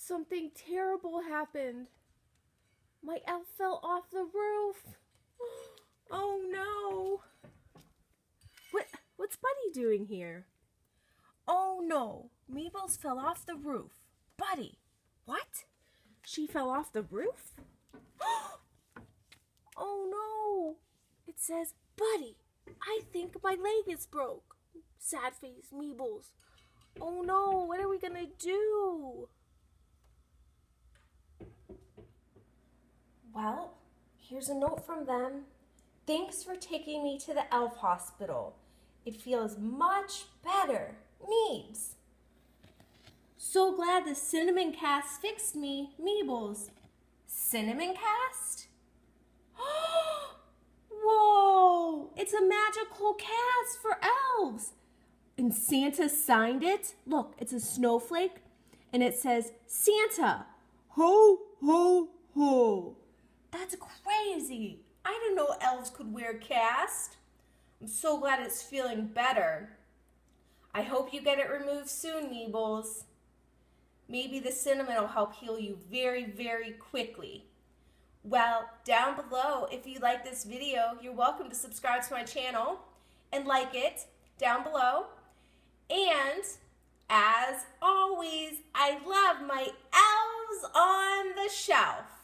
Something terrible happened. My elf fell off the roof. Oh no. What's Buddy doing here? Oh no, Meebles fell off the roof. Buddy, what? She fell off the roof? Oh no. It says, Buddy, I think my leg is broke. Sad face Meebles. Oh no, what are we gonna do? Well, here's a note from them. Thanks for taking me to the elf hospital. It feels much better. Meebs. So glad the cinnamon cast fixed me, Meebles. Cinnamon cast? Whoa! It's a magical cast for elves. And Santa signed it. Look, it's a snowflake. And it says, Santa, ho, ho, ho. That's crazy. I didn't know elves could wear cast. I'm so glad it's feeling better. I hope you get it removed soon, Meebles. Maybe the cinnamon will help heal you very, very quickly. Well, down below, if you like this video, you're welcome to subscribe to my channel and like it down below. And as always, I love my elves on the shelf.